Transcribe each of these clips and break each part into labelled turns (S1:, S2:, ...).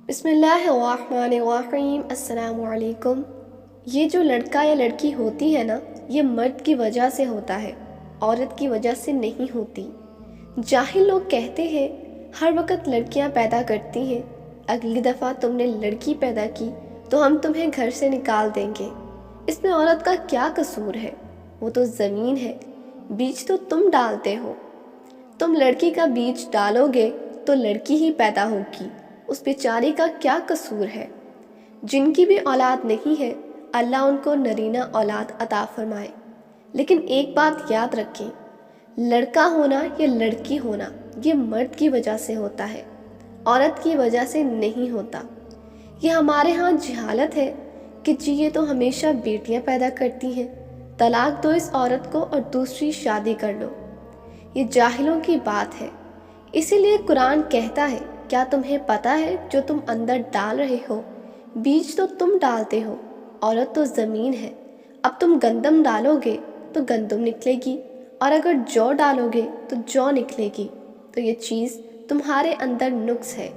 S1: بسم اللہ الرحمن الرحیم۔ السلام علیکم۔ یہ جو لڑکا یا لڑکی ہوتی ہے نا، یہ مرد کی وجہ سے ہوتا ہے، عورت کی وجہ سے نہیں ہوتی۔ جاہل لوگ کہتے ہیں ہر وقت لڑکیاں پیدا کرتی ہیں، اگلی دفعہ تم نے لڑکی پیدا کی تو ہم تمہیں گھر سے نکال دیں گے۔ اس میں عورت کا کیا قصور ہے؟ وہ تو زمین ہے، بیج تو تم ڈالتے ہو۔ تم لڑکی کا بیج ڈالو گے تو لڑکی ہی پیدا ہوگی، اس بیچاری کا کیا قصور ہے؟ جن کی بھی اولاد نہیں ہے، اللہ ان کو نرینہ اولاد عطا فرمائے۔ لیکن ایک بات یاد رکھیں، لڑکا ہونا یا لڑکی ہونا یہ مرد کی وجہ سے ہوتا ہے، عورت کی وجہ سے نہیں ہوتا۔ یہ ہمارے ہاں جہالت ہے کہ جی یہ تو ہمیشہ بیٹیاں پیدا کرتی ہیں، طلاق دو اس عورت کو اور دوسری شادی کر لو۔ یہ جاہلوں کی بات ہے۔ اسی لیے قرآن کہتا ہے، کیا تمہیں پتہ ہے جو تم اندر ڈال رہے ہو، بیج تو تم ڈالتے ہو، عورت تو زمین ہے۔ اب تم گندم ڈالو گے تو گندم نکلے گی، اور اگر جو ڈالو گے تو جو نکلے گی۔ تو یہ چیز تمہارے اندر نقص ہے۔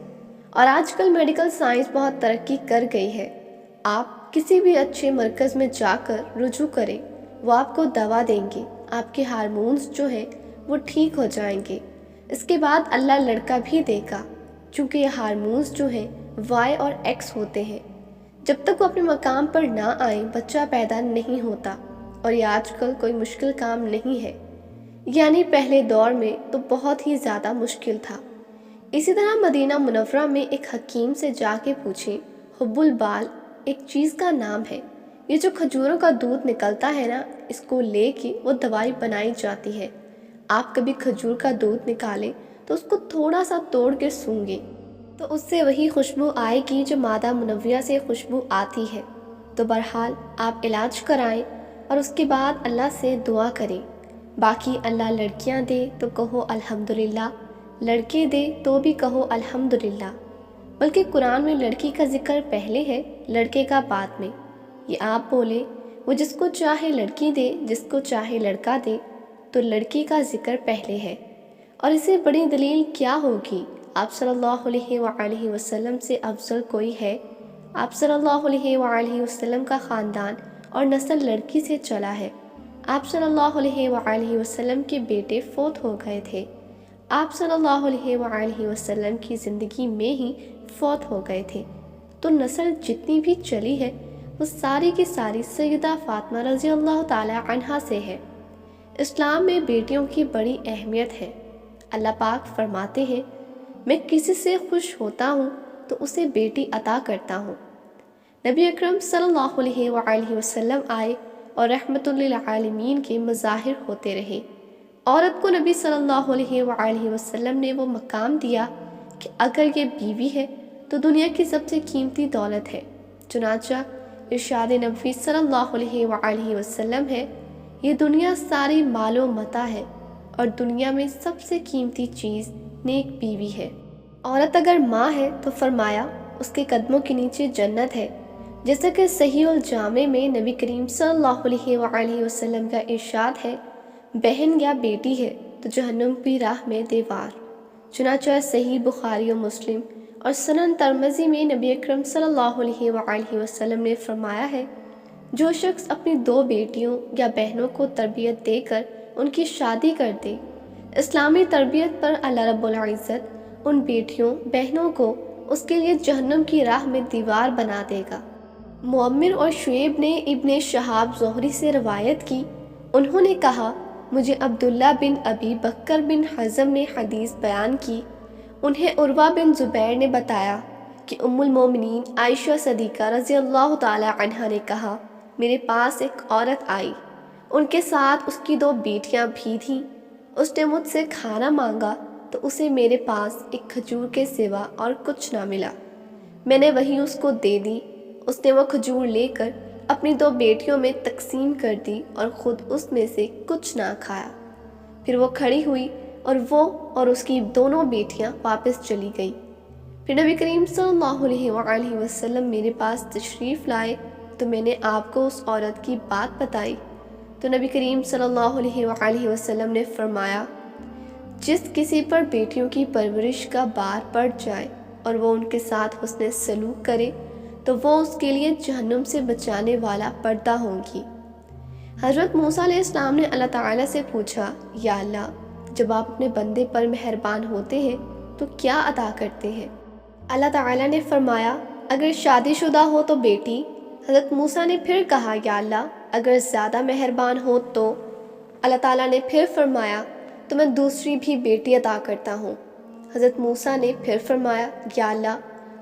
S1: اور آج کل میڈیکل سائنس بہت ترقی کر گئی ہے۔ آپ کسی بھی اچھے مرکز میں جا کر رجوع کریں، وہ آپ کو دوا دیں گے، آپ کے ہارمونز جو ہیں وہ ٹھیک ہو جائیں گے۔ اس کے بعد اللہ لڑکا بھی دے گا، چونکہ یہ ہارمونز جو ہیں وائی اور ایکس ہوتے ہیں۔ جب تک وہ اپنے مقام پر نہ آئیں بچہ پیدا نہیں ہوتا، اور یہ آج کل کوئی مشکل کام نہیں ہے، یعنی پہلے دور میں تو بہت ہی زیادہ مشکل تھا۔ اسی طرح مدینہ منورہ میں ایک حکیم سے جا کے پوچھیں، حب البال ایک چیز کا نام ہے، یہ جو کھجوروں کا دودھ نکلتا ہے نا، اس کو لے کے وہ دوائی بنائی جاتی ہے۔ آپ کبھی کھجور کا دودھ نکالیں تو اس کو تھوڑا سا توڑ کے سونگیں تو اس سے وہی خوشبو آئے گی جو مادہ منویہ سے خوشبو آتی ہے۔ تو بہرحال آپ علاج کرائیں اور اس کے بعد اللہ سے دعا کریں۔ باقی اللہ لڑکیاں دے تو کہو الحمدللہ، لڑکے دے تو بھی کہو الحمدللہ۔ بلکہ قرآن میں لڑکی کا ذکر پہلے ہے، لڑکے کا بعد میں۔ یہ آپ بولے وہ جس کو چاہے لڑکی دے، جس کو چاہے لڑکا دے، تو لڑکی کا ذکر پہلے ہے۔ اور اسے بڑی دلیل کیا ہوگی؟ آپ صلی اللہ علیہ وآلہ وسلم سے افضل کوئی ہے؟ آپ صلی اللہ علیہ وآلہ وسلم کا خاندان اور نسل لڑکی سے چلا ہے۔ آپ صلی اللہ علیہ وآلہ وسلم کے بیٹے فوت ہو گئے تھے۔ آپ صلی اللہ علیہ وآلہ وسلم کی زندگی میں ہی فوت ہو گئے تھے۔ تو نسل جتنی بھی چلی ہے وہ ساری کی ساری سیدہ فاطمہ رضی اللہ تعالی عنہا سے ہے۔ اسلام میں بیٹیوں کی بڑی اہمیت ہے۔ اللہ پاک فرماتے ہیں، میں کسی سے خوش ہوتا ہوں تو اسے بیٹی عطا کرتا ہوں۔ نبی اکرم صلی اللہ علیہ وآلہ وسلم آئے اور رحمت للعالمین کے مظاہر ہوتے رہے۔ عورت کو نبی صلی اللہ علیہ وآلہ وسلم نے وہ مقام دیا کہ اگر یہ بیوی ہے تو دنیا کی سب سے قیمتی دولت ہے۔ چنانچہ ارشاد نبوی صلی اللہ علیہ وآلہ وسلم ہے، یہ دنیا ساری مال و متاع ہے، اور دنیا میں سب سے قیمتی چیز نیک بیوی ہے۔ عورت اگر ماں ہے تو فرمایا اس کے قدموں کے نیچے جنت ہے، جیسا کہ صحیح الجامع میں نبی کریم صلی اللہ علیہ وآلہ وسلم کا ارشاد ہے، بہن یا بیٹی ہے تو جہنم کی راہ میں دیوار۔ چنانچہ صحیح بخاری و مسلم اور سنن ترمذی میں نبی اکرم صلی اللہ علیہ وآلہ وسلم نے فرمایا ہے، جو شخص اپنی 2 بیٹیوں یا بہنوں کو تربیت دے کر ان کی شادی کر دے، اسلامی تربیت پر اللہ رب العزت ان بیٹیوں بہنوں کو اس کے لیے جہنم کی راہ میں دیوار بنا دے گا۔ معمر اور شعیب نے ابن شہاب زہری سے روایت کی، انہوں نے کہا، مجھے عبداللہ بن ابی بکر بن حزم نے حدیث بیان کی، انہیں عروہ بن زبیر نے بتایا کہ ام المومنین عائشہ صدیقہ رضی اللہ تعالی عنہا نے کہا، میرے پاس ایک عورت آئی، ان کے ساتھ اس کی 2 بیٹیاں بھی تھیں۔ اس نے مجھ سے کھانا مانگا تو اسے میرے پاس ایک کھجور کے سوا اور کچھ نہ ملا۔ میں نے وہی اس کو دے دی۔ اس نے وہ کھجور لے کر اپنی 2 بیٹیوں میں تقسیم کر دی اور خود اس میں سے کچھ نہ کھایا۔ پھر وہ کھڑی ہوئی اور وہ اور اس کی دونوں بیٹیاں واپس چلی گئیں۔ پھر نبی کریم صلی اللہ علیہ وآلہ وسلم میرے پاس تشریف لائے تو میں نے آپ کو اس عورت کی بات بتائی تو نبی کریم صلی اللہ علیہ وآلہ وسلم نے فرمایا، جس کسی پر بیٹیوں کی پرورش کا بار پڑ جائے اور وہ ان کے ساتھ حسن سلوک کرے تو وہ اس کے لیے جہنم سے بچانے والا پردہ ہوں گی۔ حضرت موسیٰ علیہ السلام نے اللہ تعالیٰ سے پوچھا، یا اللہ، جب آپ اپنے بندے پر مہربان ہوتے ہیں تو کیا عطا کرتے ہیں؟ اللہ تعالیٰ نے فرمایا، اگر شادی شدہ ہو تو بیٹی۔ حضرت موسیٰ نے پھر کہا، یا اللہ، اگر زیادہ مہربان ہو تو؟ اللہ تعالیٰ نے پھر فرمایا، تو میں دوسری بھی بیٹی عطا کرتا ہوں۔ حضرت موسیٰ نے پھر فرمایا، یا اللہ،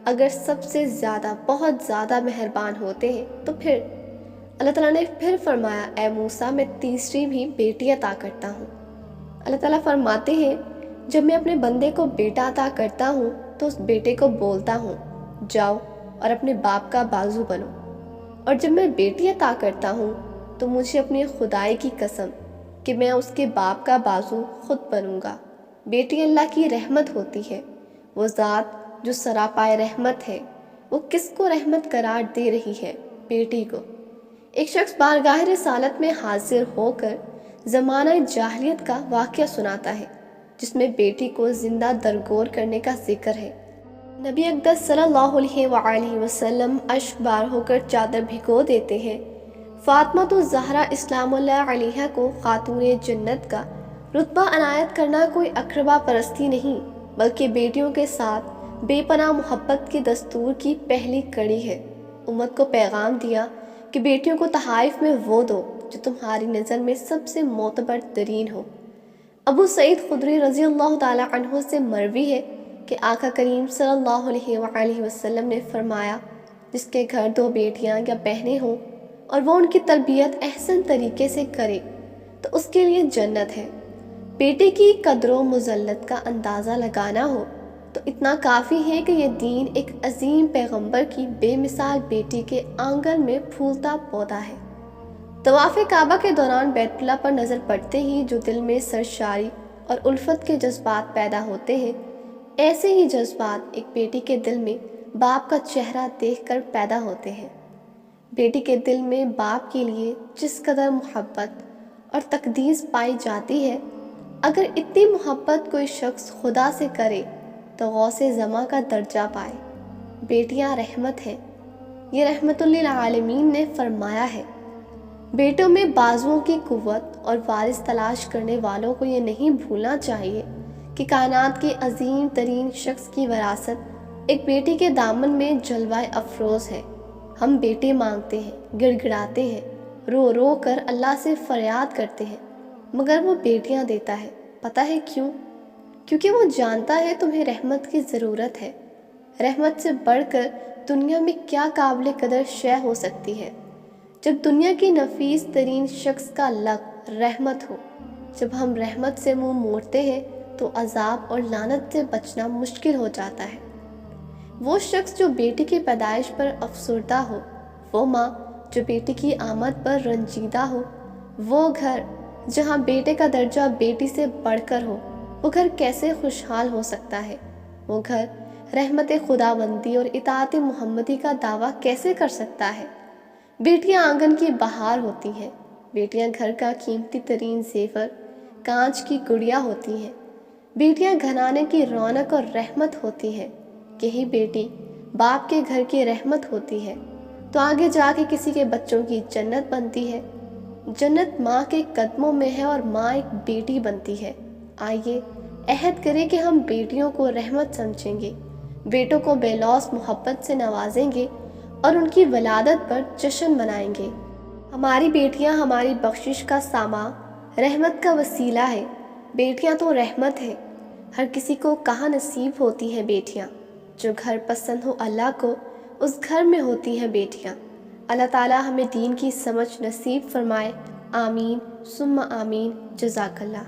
S1: اگر سب سے زیادہ بہت زیادہ مہربان ہوتے ہیں تو پھر؟ اللہ تعالیٰ نے پھر فرمایا، اے موسیٰ، میں تیسری بھی بیٹی عطا کرتا ہوں۔ اللہ تعالیٰ فرماتے ہیں، جب میں اپنے بندے کو بیٹا عطا کرتا ہوں تو اس بیٹے کو بولتا ہوں، جاؤ اور اپنے باپ کا بازو بنو، اور جب میں بیٹی عطا کرتا ہوں تو مجھے اپنی خدائی کی قسم کہ میں اس کے باپ کا بازو خود بنوں گا۔ بیٹی اللہ کی رحمت ہوتی ہے، وہ ذات جو سراپائے رحمت ہے، وہ کس کو رحمت قرار دے رہی ہے؟ بیٹی کو۔ ایک شخص بارگاہ رسالت میں حاضر ہو کر زمانہ جاہلیت کا واقعہ سناتا ہے، جس میں بیٹی کو زندہ درگور کرنے کا ذکر ہے۔ نبی اقدس صلی اللہ علیہ وآلہ وسلم اشک بار ہو کر چادر بھگو دیتے ہیں۔ فاطمہ الزہرا اسلام اللہ علیہا کو خاتون جنت کا رتبہ عنایت کرنا کوئی اقربا پرستی نہیں، بلکہ بیٹیوں کے ساتھ بے پناہ محبت کے دستور کی پہلی کڑی ہے۔ امت کو پیغام دیا کہ بیٹیوں کو تحائف میں وہ دو جو تمہاری نظر میں سب سے معتبر ترین ہو۔ ابو سعید خدری رضی اللہ تعالی عنہ سے مروی ہے کہ آقا کریم صلی اللہ علیہ وآلہ وسلم نے فرمایا، جس کے گھر 2 بیٹیاں یا بہنیں ہوں اور وہ ان کی تربیت احسن طریقے سے کرے تو اس کے لیے جنت ہے۔ بیٹے کی قدر و مذلت کا اندازہ لگانا ہو تو اتنا کافی ہے کہ یہ دین ایک عظیم پیغمبر کی بے مثال بیٹی کے آنگن میں پھولتا پودا ہے۔ طواف کعبہ کے دوران بیت اللہ پر نظر پڑتے ہی جو دل میں سرشاری اور الفت کے جذبات پیدا ہوتے ہیں، ایسے ہی جذبات ایک بیٹی کے دل میں باپ کا چہرہ دیکھ کر پیدا ہوتے ہیں۔ بیٹی کے دل میں باپ کے لیے جس قدر محبت اور تقدیس پائی جاتی ہے، اگر اتنی محبت کوئی شخص خدا سے کرے تو غوث زماں کا درجہ پائے۔ بیٹیاں رحمت ہیں، یہ رحمت للعالمین نے فرمایا ہے۔ بیٹوں میں بازوؤں کی قوت اور وارث تلاش کرنے والوں کو یہ نہیں بھولنا چاہیے کہ کائنات کے عظیم ترین شخص کی وراثت ایک بیٹی کے دامن میں جلوہ افروز ہے۔ ہم بیٹے مانگتے ہیں، گڑ گڑاتے ہیں، رو رو کر اللہ سے فریاد کرتے ہیں، مگر وہ بیٹیاں دیتا ہے۔ پتہ ہے کیوں؟ کیونکہ وہ جانتا ہے تمہیں رحمت کی ضرورت ہے۔ رحمت سے بڑھ کر دنیا میں کیا قابل قدر شے ہو سکتی ہے؟ جب دنیا کی نفیس ترین شخص کا لق رحمت ہو، جب ہم رحمت سے منہ موڑتے ہیں تو عذاب اور لعنت سے بچنا مشکل ہو جاتا ہے۔ وہ شخص جو بیٹی کی پیدائش پر افسردہ ہو، وہ ماں جو بیٹی کی آمد پر رنجیدہ ہو، وہ گھر جہاں بیٹے کا درجہ بیٹی سے بڑھ کر ہو، وہ گھر کیسے خوشحال ہو سکتا ہے؟ وہ گھر رحمت خداوندی اور اطاعت محمدی کا دعویٰ کیسے کر سکتا ہے؟ بیٹیاں آنگن کی بہار ہوتی ہیں، بیٹیاں گھر کا قیمتی ترین زیور، کانچ کی گڑیا ہوتی ہیں، بیٹیاں گھرانے کی رونق اور رحمت ہوتی ہیں۔ یہی بیٹی باپ کے گھر کی رحمت ہوتی ہے تو آگے جا کے کسی کے بچوں کی جنت بنتی ہے۔ جنت ماں کے قدموں میں ہے اور ماں ایک بیٹی بنتی ہے۔ آئیے عہد کریں کہ ہم بیٹیوں کو رحمت سمجھیں گے، بیٹوں کو بے لوث محبت سے نوازیں گے اور ان کی ولادت پر جشن منائیں گے۔ ہماری بیٹیاں ہماری بخشش کا سامان، رحمت کا وسیلہ ہے۔ بیٹیاں تو رحمت ہے۔ ہر کسی کو کہاں نصیب ہوتی ہیں بیٹیاں؟ جو گھر پسند ہو اللہ کو، اس گھر میں ہوتی ہیں بیٹیاں۔ اللہ تعالی ہمیں دین کی سمجھ نصیب فرمائے۔ آمین ثم آمین۔ جزاک اللہ۔